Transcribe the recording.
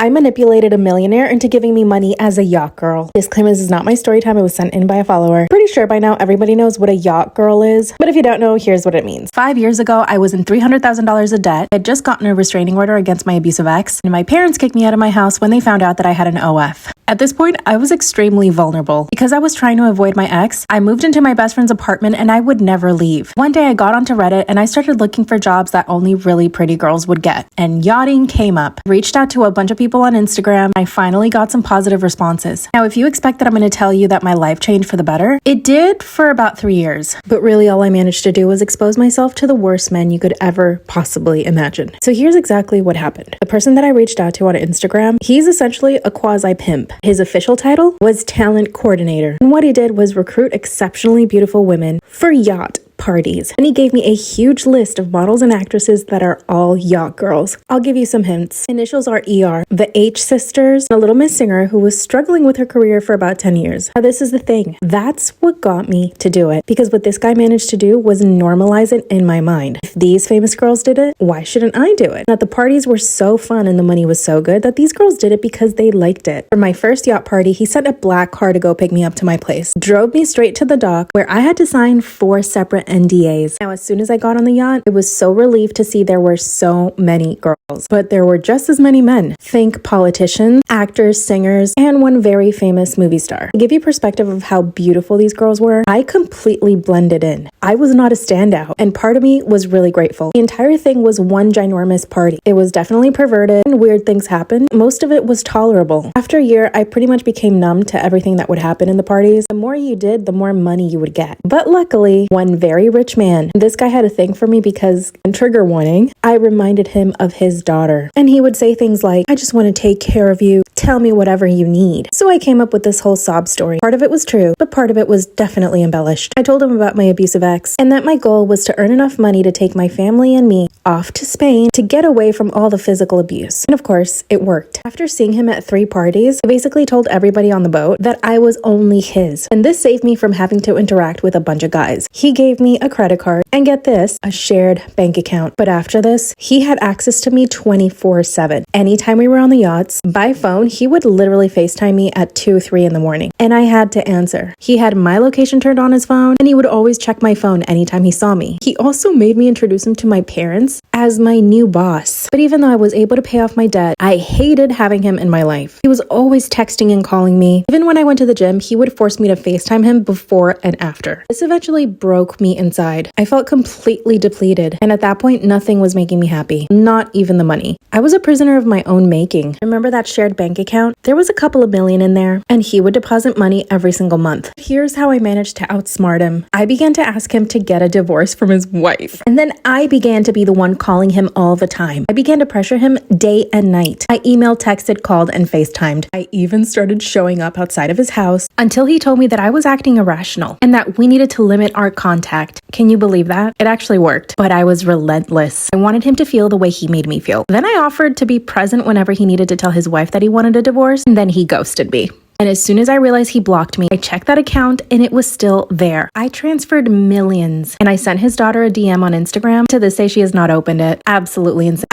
I manipulated a millionaire into giving me money as a yacht girl. Disclaimer, this is not my story time. It was sent in by a follower. Pretty sure by now everybody knows what a yacht girl is, but if you don't know, here's what it means. 5 years ago, I was in $300,000 of debt. I had just gotten a restraining order against my abusive ex, and my parents kicked me out of my house when they found out that I had an OF. At this point, I was extremely vulnerable. Because I was trying to avoid my ex, I moved into my best friend's apartment and I would never leave. One day I got onto Reddit and I started looking for jobs that only really pretty girls would get. And yachting came up. Reached out to a bunch of people on Instagram. I finally got some positive responses. Now, if you expect that I'm going to tell you that my life changed for the better, it did for about 3 years. But really all I managed to do was expose myself to the worst men you could ever possibly imagine. So here's exactly what happened. The person that I reached out to on Instagram, he's essentially a quasi-pimp. His official title was talent coordinator. And what he did was recruit exceptionally beautiful women for yacht parties. And he gave me a huge list of models and actresses that are all yacht girls. I'll give you some hints. Initials are ER, the H sisters, and a little Miss Singer who was struggling with her career for about 10 years. Now this is the thing. That's what got me to do it. Because what this guy managed to do was normalize it in my mind. If these famous girls did it, why shouldn't I do it? Now the parties were so fun and the money was so good that these girls did it because they liked it. For my first yacht party, he sent a black car to go pick me up to my place. Drove me straight to the dock where I had to sign 4 separate NDAs. Now, as soon as I got on the yacht, I was so relieved to see there were so many girls, but there were just as many men. Think politicians, actors, singers, and one very famous movie star. To give you perspective of how beautiful these girls were, I completely blended in. I was not a standout, and part of me was really grateful. The entire thing was one ginormous party. It was definitely perverted and weird things happened. Most of it was tolerable. After a year, I pretty much became numb to everything that would happen in the parties. The more you did, the more money you would get. But luckily, one very rich man, this guy had a thing for me because, and trigger warning, I reminded him of his daughter. And he would say things like, I just want to take care of you. Tell me whatever you need. So I came up with this whole sob story. Part of it was true, but part of it was definitely embellished. I told him about my abusive ex and that my goal was to earn enough money to take my family and me off to Spain to get away from all the physical abuse. And of course, it worked. After seeing him at 3 parties, I basically told everybody on the boat that I was only his. And this saved me from having to interact with a bunch of guys. He gave me a credit card and get this, a shared bank account. But after this, he had access to me 24/7. Anytime we were on the yachts, by phone, he would literally FaceTime me at 2, 3 in the morning. And I had to answer. He had my location turned on his phone and he would always check my phone anytime he saw me. He also made me introduce him to my parents as my new boss. But even though I was able to pay off my debt, I hated having him in my life. He was always texting and calling me. Even when I went to the gym, he would force me to FaceTime him before and after. This eventually broke me inside. I felt completely depleted. And at that point, nothing was making me happy. Not even the money. I was a prisoner of my own making. Remember that shared bank account? There was a couple of million in there, and he would deposit money every single month. Here's how I managed to outsmart him. I began to ask him to get a divorce from his wife. And then I began to be the one calling him all the time. I began to pressure him day and night. I emailed, texted, called, and FaceTimed. I even started showing up outside of his house until he told me that I was acting irrational and that we needed to limit our contact. Can you believe that? It actually worked, but I was relentless. I wanted him to feel the way he made me feel. Then I offered to be present whenever he needed to tell his wife that he wanted a divorce, and then he ghosted me. And as soon as I realized he blocked me, I checked that account and it was still there. I transferred millions and I sent his daughter a DM on Instagram. To this day, she has not opened it. Absolutely insane.